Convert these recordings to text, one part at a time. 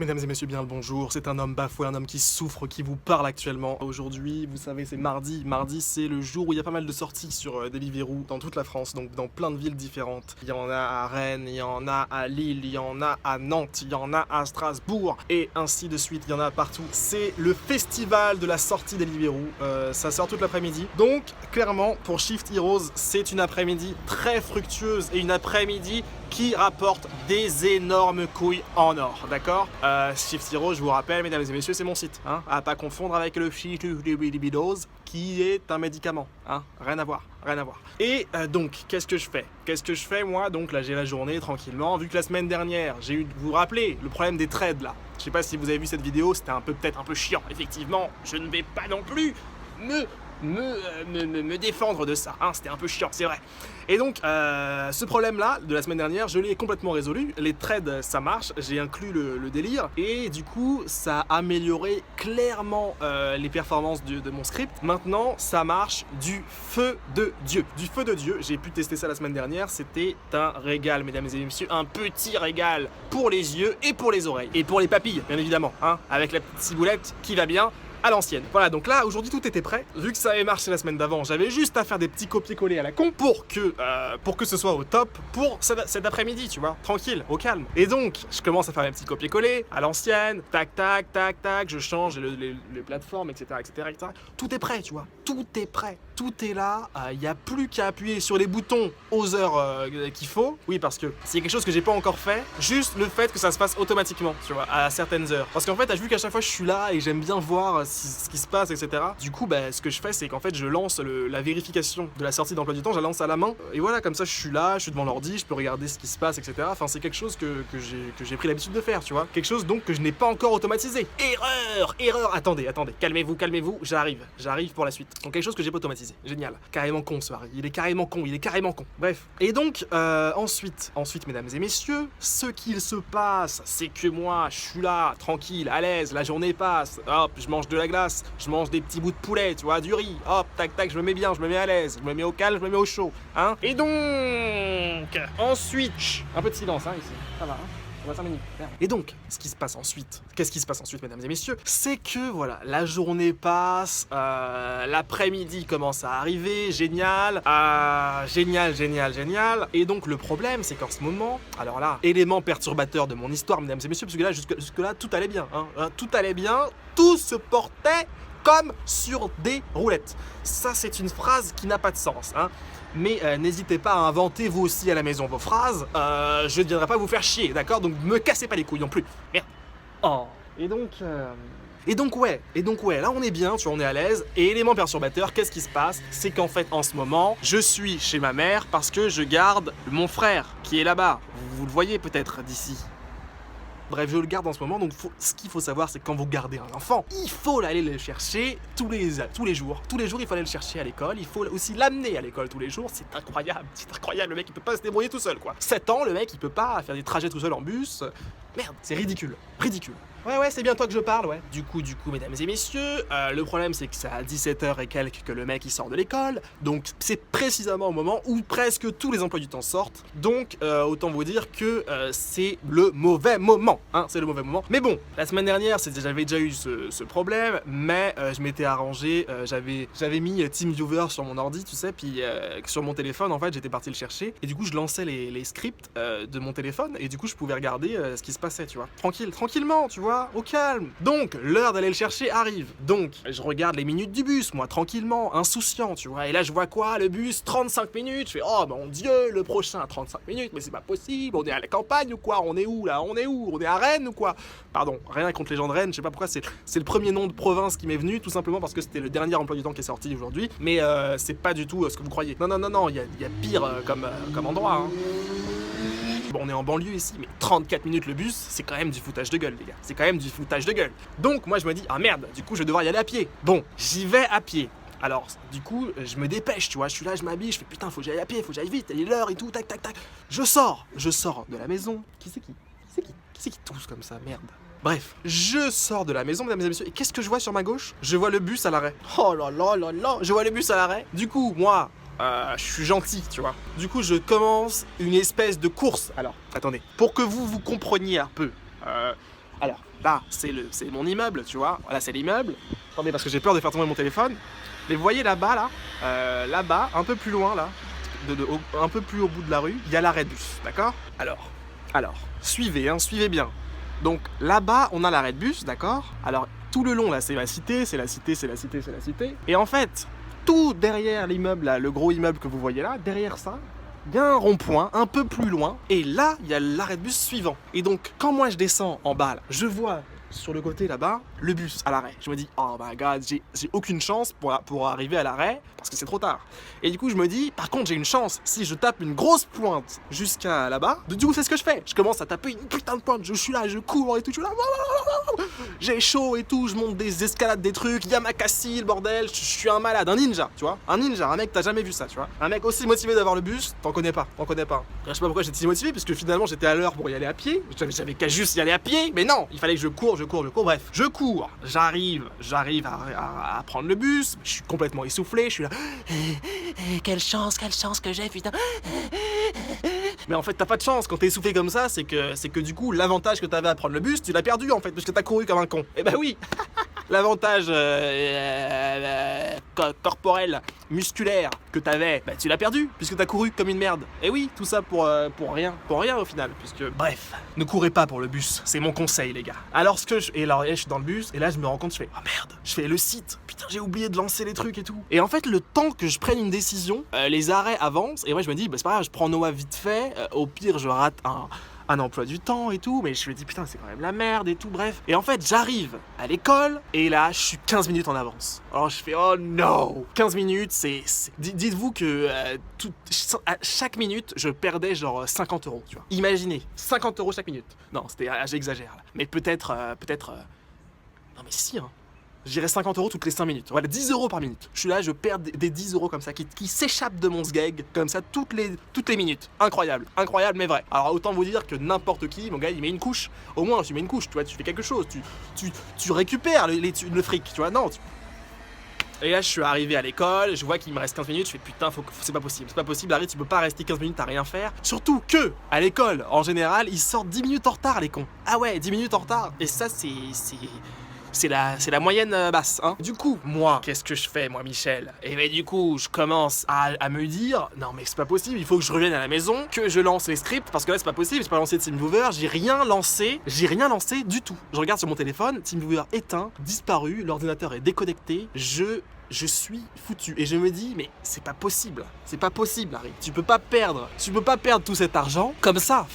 Mesdames et messieurs, bien le bonjour. C'est un homme bafoué, un homme qui souffre, qui vous parle actuellement. Aujourd'hui, vous savez, c'est mardi. Mardi, c'est le jour où il y a pas mal de sorties sur Deliveroo dans toute la France, donc dans plein de villes différentes. Il y en a à Rennes, il y en a à Lille, il y en a à Nantes, il y en a à Strasbourg, et ainsi de suite. Il y en a partout. C'est le festival de la sortie Deliveroo. Ça sort toute l'après-midi. Donc, clairement, pour Shift Heroes, c'est une après-midi très fructueuse et une après-midi qui rapporte des énormes couilles en or, d'accord? Shift Heroes, je vous rappelle, mesdames et messieurs, c'est mon site, hein, à pas confondre avec le Shift Heroes, qui est un médicament, hein, rien à voir, rien à voir. Et donc, qu'est-ce que je fais? Qu'est-ce que je fais, moi? Donc là, j'ai la journée tranquillement, vu que la semaine dernière, j'ai eu, vous vous rappelez, le problème des trades, là. Je sais pas si vous avez vu cette vidéo, c'était peut-être un peu chiant, effectivement, je ne vais pas non plus me défendre de ça, hein, c'était un peu chiant, c'est vrai. Et donc, ce problème-là, de la semaine dernière, je l'ai complètement résolu. Les trades, ça marche, j'ai inclus le délire, et du coup, ça a amélioré clairement les performances de mon script. Maintenant, ça marche du feu de Dieu. Du feu de Dieu, j'ai pu tester ça la semaine dernière, c'était un régal, mesdames et messieurs, un petit régal pour les yeux et pour les oreilles. Et pour les papilles, bien évidemment, hein, avec la petite ciboulette qui va bien à l'ancienne. Voilà, donc là, aujourd'hui, tout était prêt. Vu que ça avait marché la semaine d'avant, j'avais juste à faire des petits copier-coller à la con pour que ce soit au top pour cet après-midi, tu vois, tranquille, au calme. Et donc, je commence à faire mes petits copier-coller à l'ancienne, tac, tac, tac, tac, je change les plateformes, etc., etc., etc. Tout est prêt, tu vois, tout est prêt. Tout est là, il n'y a plus qu'à appuyer sur les boutons aux heures qu'il faut. Oui, parce que c'est quelque chose que j'ai pas encore fait, juste le fait que ça se passe automatiquement, tu vois, à certaines heures. Parce qu'en fait, t'as vu qu'à chaque fois je suis là et j'aime bien voir ce qui se passe, etc. Du coup, bah, ce que je fais, c'est qu'en fait, je lance la vérification de la sortie d'emploi du temps, je la lance à la main. Et voilà, comme ça, je suis là, je suis devant l'ordi, je peux regarder ce qui se passe, etc. Enfin, c'est quelque chose que j'ai pris l'habitude de faire, tu vois. Quelque chose donc que je n'ai pas encore automatisé. Erreur. Attendez, calmez-vous, j'arrive pour la suite. Donc quelque chose que j'ai pas automatisé. Génial. Carrément con ce mari. Il est carrément con. Bref. Et donc, ensuite, mesdames et messieurs, ce qu'il se passe, c'est que moi, je suis là, tranquille, à l'aise, la journée passe, hop, je mange de la glace, je mange des petits bouts de poulet, tu vois, du riz, hop, tac, tac, je me mets bien, je me mets à l'aise, je me mets au calme, je me mets au chaud, hein. Et donc, ensuite, un peu de silence, hein, ici, ça va, hein. On va 5 minutes. Et donc, qu'est-ce qui se passe ensuite, mesdames et messieurs? C'est que, voilà, la journée passe, l'après-midi commence à arriver, génial. Et donc, le problème, c'est qu'en ce moment, alors là, élément perturbateur de mon histoire, mesdames et messieurs, parce que là, jusque-là, tout allait bien, hein, tout allait bien, tout se portait comme sur des roulettes. Ça, c'est une phrase qui n'a pas de sens, hein. Mais n'hésitez pas à inventer vous aussi à la maison vos phrases, je ne viendrai pas vous faire chier, d'accord? Donc me cassez pas les couilles non plus, merde. Oh. Et donc ouais, là on est bien, tu vois, on est à l'aise, et élément perturbateur, qu'est-ce qui se passe? C'est qu'en fait, en ce moment, je suis chez ma mère parce que je garde mon frère, qui est là-bas, vous le voyez peut-être d'ici. Bref, je le garde en ce moment, donc ce qu'il faut savoir, c'est que quand vous gardez un enfant, il faut aller le chercher tous les jours. Tous les jours, il faut aller le chercher à l'école, il faut aussi l'amener à l'école tous les jours, c'est incroyable, le mec il peut pas se débrouiller tout seul, quoi. 7 ans, le mec il peut pas faire des trajets tout seul en bus, merde, c'est ridicule. Ouais, c'est bien toi que je parle, ouais. Du coup, mesdames et messieurs, le problème c'est que c'est à 17h et quelques que le mec il sort de l'école, donc c'est précisément au moment où presque tous les emplois du temps sortent, donc autant vous dire que c'est le mauvais moment, hein, c'est le mauvais moment. Mais bon, la semaine dernière, j'avais déjà eu ce problème, mais je m'étais arrangé, j'avais mis TeamViewer sur mon ordi, tu sais, puis sur mon téléphone, en fait, j'étais parti le chercher, et du coup, je lançais les scripts de mon téléphone, et du coup, je pouvais regarder ce qui se passait, tu vois. Tranquillement, tu vois, au calme. Donc, l'heure d'aller le chercher arrive. Donc, je regarde les minutes du bus, moi, tranquillement, insouciant, tu vois. Et là, je vois quoi? Le bus, 35 minutes. Je fais, oh mon Dieu, le prochain, 35 minutes, mais c'est pas possible. On est à la campagne ou quoi? On est où, là? On est à Rennes ou quoi? Pardon, rien contre les gens de Rennes, je sais pas pourquoi, c'est le premier nom de province qui m'est venu, tout simplement parce que c'était le dernier emploi du temps qui est sorti aujourd'hui. Mais c'est pas du tout ce que vous croyez. Non, il y a pire comme endroit, hein. Bon, on est en banlieue ici, mais 34 minutes le bus, c'est quand même du foutage de gueule, les gars. C'est quand même du foutage de gueule. Donc, moi, je me dis, ah merde, du coup, je vais devoir y aller à pied. Bon, j'y vais à pied. Alors, du coup, je me dépêche, tu vois, je suis là, je m'habille, je fais putain, faut que j'aille à pied, faut que j'aille vite, il est l'heure et tout, tac. Je sors de la maison. Qui c'est qui tousse comme ça, merde. Bref, je sors de la maison, mesdames et messieurs, et qu'est-ce que je vois sur ma gauche? Je vois le bus à l'arrêt. Oh là là, je vois le bus à l'arrêt. Du coup, moi, je suis gentil, tu vois. Du coup, je commence une espèce de course. Alors, attendez, pour que vous compreniez un peu, Alors, là, c'est mon immeuble, tu vois. Là, c'est l'immeuble. Attendez, parce que j'ai peur de faire tomber mon téléphone. Mais vous voyez là-bas, là-bas, un peu plus loin, là, un peu plus au bout de la rue, il y a l'arrêt de bus, d'accord? Alors, suivez, hein, suivez bien. Donc, là-bas, on a l'arrêt de bus, d'accord? Alors, tout le long, là, c'est la cité, c'est la cité, c'est la cité, c'est la cité. Et en fait, tout derrière l'immeuble, là, le gros immeuble que vous voyez là, derrière ça, il y a un rond-point un peu plus loin, et là, il y a l'arrêt de bus suivant. Et donc, quand moi je descends en bas, là, je vois sur le côté là-bas le bus à l'arrêt. Je me dis, oh my god, j'ai aucune chance pour arriver à l'arrêt, parce que c'est trop tard. Et du coup, je me dis, par contre, j'ai une chance, si je tape une grosse pointe jusqu'à là-bas, du coup, c'est ce que je fais. Je commence à taper une putain de pointe, je suis là, je cours et tout, je suis là, j'ai chaud et tout, je monte des escalades, des trucs, Yamakasi, le bordel, je suis un malade, un ninja, tu vois. Un ninja, un mec, t'as jamais vu ça, tu vois. Un mec aussi motivé d'avoir le bus, t'en connais pas. Je sais pas pourquoi j'étais si motivé, parce que finalement, j'étais à l'heure pour y aller à pied. J'avais qu'à juste y aller à pied, mais non, il fallait que je cours, bref. Je cours, j'arrive à prendre le bus, je suis complètement essoufflé, je suis là. Quelle chance que j'ai, putain. Mais en fait, t'as pas de chance quand t'es essoufflé comme ça, c'est que du coup, l'avantage que t'avais à prendre le bus, tu l'as perdu en fait, parce que t'as couru comme un con. Eh ben oui. L'avantage corporel, musculaire que t'avais, bah tu l'as perdu, puisque t'as couru comme une merde. Et oui, tout ça pour rien au final, puisque... Bref, ne courez pas pour le bus, c'est mon conseil les gars. Alors je suis dans le bus, et là je me rends compte, je fais, oh merde, je fais le site, putain j'ai oublié de lancer les trucs et tout. Et en fait, le temps que je prenne une décision, les arrêts avancent, et moi je me dis, bah c'est pas grave, je prends Noah vite fait, au pire je rate un emploi du temps et tout, mais je me dis putain c'est quand même la merde et tout, bref. Et en fait j'arrive à l'école et là je suis 15 minutes en avance. Alors je fais oh no, 15 minutes dites-vous que à chaque minute je perdais genre 50 €, tu vois. Imaginez, 50 € chaque minute. Non, j'exagère là. Mais peut-être non mais si hein. Je dirais 50 € toutes les 5 minutes. Voilà, 10 € par minute. Je suis là, je perds des 10 € comme ça, qui s'échappent de mon sgeg, comme ça, toutes les minutes. Incroyable, mais vrai. Alors autant vous dire que n'importe qui, mon gars, il met une couche. Au moins, tu mets une couche, tu vois, tu fais quelque chose. Tu récupères le fric, tu vois, non. Et là, je suis arrivé à l'école, je vois qu'il me reste 15 minutes, je fais putain, c'est pas possible, Harry, tu peux pas rester 15 minutes à rien faire. Surtout que, à l'école, en général, ils sortent 10 minutes en retard, les cons. Ah ouais, 10 minutes en retard. Et ça, c'est la moyenne basse, hein. Du coup, moi, qu'est-ce que je fais, moi, Michel? Et ben du coup, je commence à me dire, non mais c'est pas possible, il faut que je revienne à la maison, que je lance les scripts, parce que là c'est pas possible, j'ai pas lancé de TeamViewer, j'ai rien lancé du tout. Je regarde sur mon téléphone, TeamViewer éteint, disparu, l'ordinateur est déconnecté, je suis foutu. Et je me dis, mais c'est pas possible, Harry. Tu peux pas perdre tout cet argent comme ça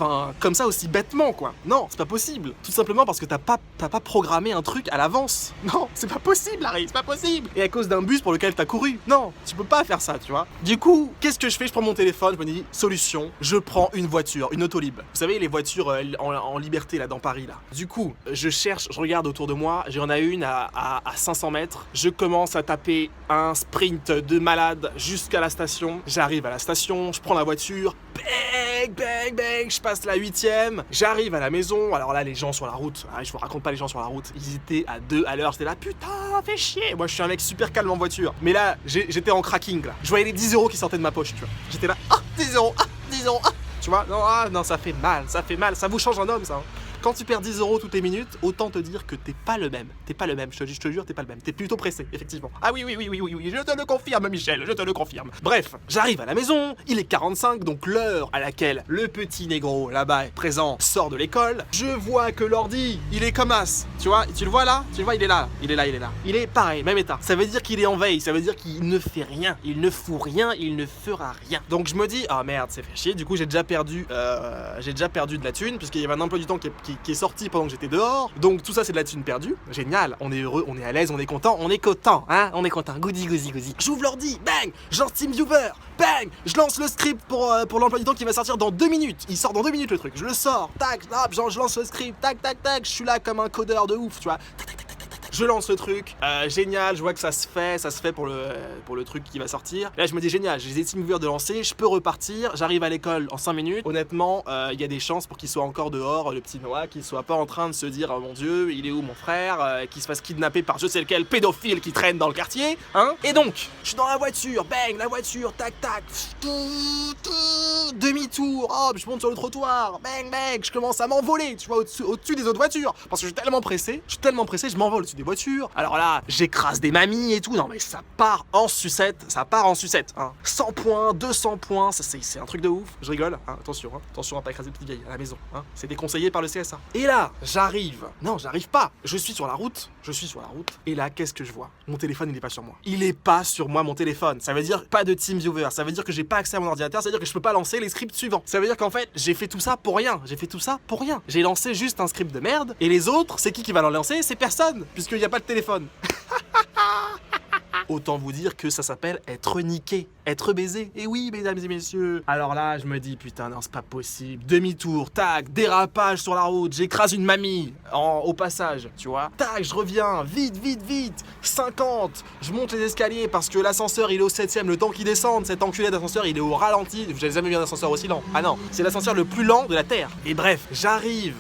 aussi bêtement, quoi. Non, c'est pas possible. Tout simplement parce que t'as pas programmé un truc à l'avance. Non, c'est pas possible, Harry, c'est pas possible. Et à cause d'un bus pour lequel t'as couru. Non, tu peux pas faire ça, tu vois. Du coup, qu'est-ce que je fais? Je prends mon téléphone, je me dis, solution, je prends une voiture, une Autolib. Vous savez, les voitures en liberté, là, dans Paris, là. Du coup, je regarde autour de moi, j'en ai une à 500 mètres. Je commence à taper un sprint de malade jusqu'à la station. J'arrive à la station, je prends la voiture, bang, je passe la 8ème, j'arrive à la maison. Alors là, les gens sur la route, je vous raconte pas les gens sur la route, ils étaient à 2 à l'heure, j'étais là, putain, fais chier. Moi, je suis un mec super calme en voiture, mais là, j'étais en cracking, là. Je voyais les 10 € qui sortaient de ma poche, tu vois. J'étais là, 10 €, 10 €, tu vois. Non, ça fait mal, ça vous change un homme, ça, hein. Quand tu perds 10 € toutes les minutes, autant te dire que t'es pas le même, je te jure, t'es pas le même, t'es plutôt pressé, effectivement. Ah oui, je te le confirme, Michel, je te le confirme. Bref, j'arrive à la maison, il est 45, donc l'heure à laquelle le petit négro, là-bas, présent, sort de l'école. Je vois que l'ordi, il est comme as, tu vois, tu le vois là? Tu le vois, il est là. Il est pareil, même état. Ça veut dire qu'il est en veille, ça veut dire qu'il ne fait rien, il ne fout rien, il ne fera rien. Donc je me dis, ah merde, c'est fait chier, du coup j'ai déjà perdu de la thune, puisqu'il y avait un emploi du temps qui est sorti pendant que j'étais dehors. Donc tout ça c'est de la thune perdue. Génial, on est heureux, on est à l'aise, on est content, hein, on est content. Goody. J'ouvre l'ordi, bang, je lance TeamViewer, bang, je lance le script pour l'emploi du temps qui va sortir dans 2 minutes. Il sort dans 2 minutes le truc. Je le sors, tac, hop, je lance le script, tac, je suis là comme un codeur de ouf, tu vois. Je lance le truc, génial, je vois que ça se fait pour le truc qui va sortir. Là je me dis génial, j'ai des TeamViewer de lancer, je peux repartir, j'arrive à l'école en 5 minutes. Honnêtement, il y a des chances pour qu'il soit encore dehors, le petit Noah, qu'il soit pas en train de se dire oh mon dieu, il est où mon frère, qu'il se fasse kidnapper par je sais lequel pédophile qui traîne dans le quartier, hein. Et donc, je suis dans la voiture, bang, tac, demi-tour, hop, je monte sur le trottoir, bang bang, je commence à m'envoler, tu vois, au-dessus des autres voitures, parce que je suis tellement pressé, je m'envole au-dessus des voitures. Alors là, j'écrase des mamies et tout, non mais ça part en sucette, hein. 100 points, 200 points, ça c'est un truc de ouf. Je rigole, hein, attention à pas écraser des petites vieilles à la maison, hein. C'est déconseillé par le CSA. Et là, j'arrive pas, je suis sur la route, et là, qu'est-ce que je vois? Mon téléphone, il est pas sur moi. Il est pas sur moi, mon téléphone. Ça veut dire pas de TeamViewer, ça veut dire que j'ai pas accès à mon ordinateur, ça veut dire que je peux pas lancer les scripts suivants. Ça veut dire qu'en fait, j'ai fait tout ça pour rien. J'ai lancé juste un script de merde, et les autres, c'est qui va le lancer? C'est personne, puisqu'il n'y a pas de téléphone. Autant vous dire que ça s'appelle être niqué, être baisé. Et oui, mesdames et messieurs. Alors là, je me dis, putain, non, c'est pas possible. Demi-tour, tac, dérapage sur la route, j'écrase une mamie au passage, tu vois. Tac, je reviens, vite, 50. Je monte les escaliers parce que l'ascenseur, il est au 7ème. Le temps qu'il descende, cet enculé d'ascenseur, il est au ralenti. J'avais jamais vu un ascenseur aussi lent. Ah non, c'est l'ascenseur le plus lent de la Terre. Et bref, j'arrive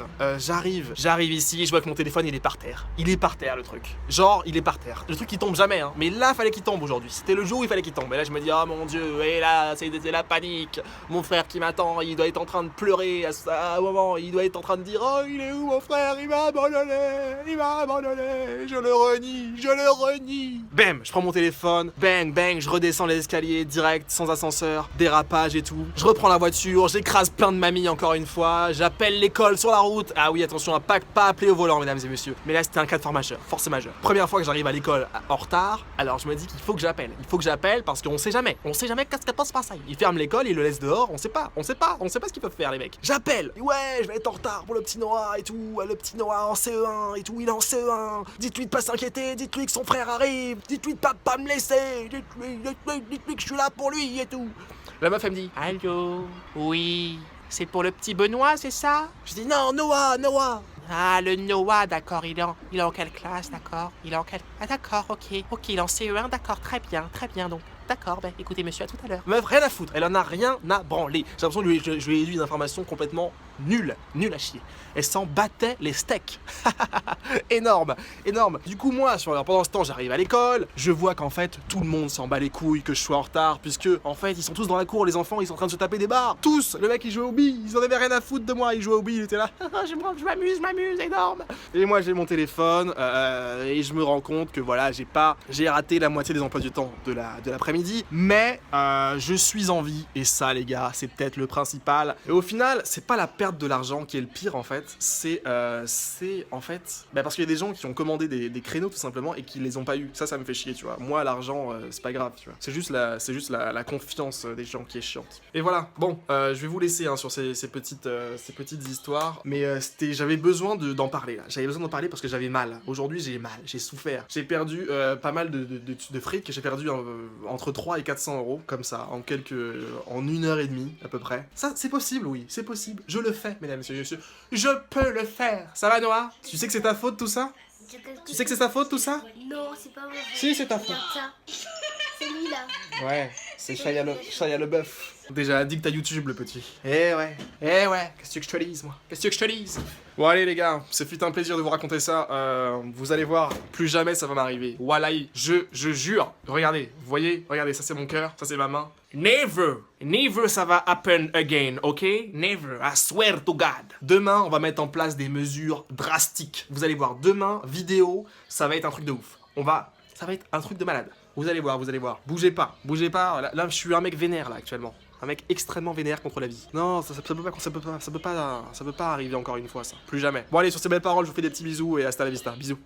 ici, je vois que mon téléphone, il est par terre. Il est par terre, le truc. Genre, il est par terre. Le truc qui tombe jamais, hein. Mais là, fallait qu'il tombe aujourd'hui. C'était le jour où il fallait qu'il tombe. Et là, je me dis, oh mon Dieu, et là, c'est la panique. Mon frère qui m'attend, il doit être en train de pleurer à un moment. Il doit être en train de dire, oh, il est où mon frère? Il m'a abandonné. Je le renie. Bam, je prends mon téléphone. Bang, je redescends les escaliers direct, sans ascenseur, dérapage et tout. Je reprends la voiture, j'écrase plein de mamies encore une fois. J'appelle l'école sur la route. Ah oui, attention à pas appeler au volant, mesdames et messieurs. Mais là, c'était un cas de force majeure. Première fois que j'arrive à l'école en retard. Alors je me dis qu'il faut que j'appelle parce qu'on sait jamais qu'est-ce qui se passe. Ils ferment l'école, ils le laissent dehors, on sait pas ce qu'ils peuvent faire les mecs. J'appelle, ouais, je vais être en retard pour le petit Noah et tout, le petit Noah en CE1 et tout, il est en CE1. Dites-lui de pas s'inquiéter, dites-lui que son frère arrive, dites-lui de pas me laisser, dites-lui que je suis là pour lui et tout. La meuf elle me dit, allô, oui, c'est pour le petit Benoît, c'est ça? Je dis non, Noah. Ah, le Noah, d'accord, il est en quelle classe, d'accord? Ah d'accord, ok, il est en CE1, d'accord, très bien donc. D'accord, ben écoutez monsieur, à tout à l'heure. Meuf, rien à foutre, elle en a rien à branler. J'ai l'impression que je lui ai dit une information complètement nulle à chier. Elle s'en battait les steaks. énorme. Du coup, moi, pendant ce temps, j'arrive à l'école, je vois qu'en fait, tout le monde s'en bat les couilles que je sois en retard, puisque, en fait, ils sont tous dans la cour, les enfants, ils sont en train de se taper des barres. Tous. Le mec, il jouait au billes, ils en avaient rien à foutre de moi, il jouait au billes, il était là. je m'amuse, énorme. Et moi, j'ai mon téléphone, et je me rends compte que voilà, j'ai raté la moitié des emplois du temps de l'après-midi, mais je suis en vie, et ça, les gars, c'est peut-être le principal. Et au final, c'est pas la perte de l'argent qui est le pire, en fait, c'est en fait, parce qu'il y a des gens qui ont commandé des créneaux tout simplement et qui les ont pas eu. Ça me fait chier, tu vois. Moi, l'argent, c'est pas grave, tu vois. C'est juste la confiance des gens qui est chiante. Et voilà. Bon, je vais vous laisser sur ces petites histoires, mais j'avais besoin d'en parler là. J'avais besoin d'en parler parce que j'avais mal. Aujourd'hui, j'ai souffert. J'ai perdu pas mal de fric. J'ai perdu entre 300 et 400 euros comme ça en 1h30 à peu près. Ça, c'est possible, oui, c'est possible. Je le fais, mesdames et messieurs. Je peux le faire. Ça va, Noah? Tu sais que c'est ta faute tout ça? Tu sais que c'est ta faute tout ça? Non, c'est pas vrai. Si, c'est ta faute. C'est lui là. Ouais, c'est Shia LaBeouf. Déjà addict à YouTube, le petit. Eh ouais. Qu'est-ce que je te dise, moi? Bon, allez, les gars, ce fut un plaisir de vous raconter ça. Vous allez voir, plus jamais ça va m'arriver. Voilà, je jure. Regardez, vous voyez? Regardez, ça c'est mon cœur, ça c'est ma main. Never ça va happen again, ok? Never, I swear to God. Demain, on va mettre en place des mesures drastiques. Vous allez voir, demain, vidéo, ça va être un truc de ouf. Ça va être un truc de malade. Vous allez voir. Bougez pas. Là, je suis un mec vénère, là, actuellement. Un mec extrêmement vénère contre la vie. Non, ça peut pas arriver encore une fois, ça. Plus jamais. Bon, allez, sur ces belles paroles, je vous fais des petits bisous et hasta la vista. Bisous.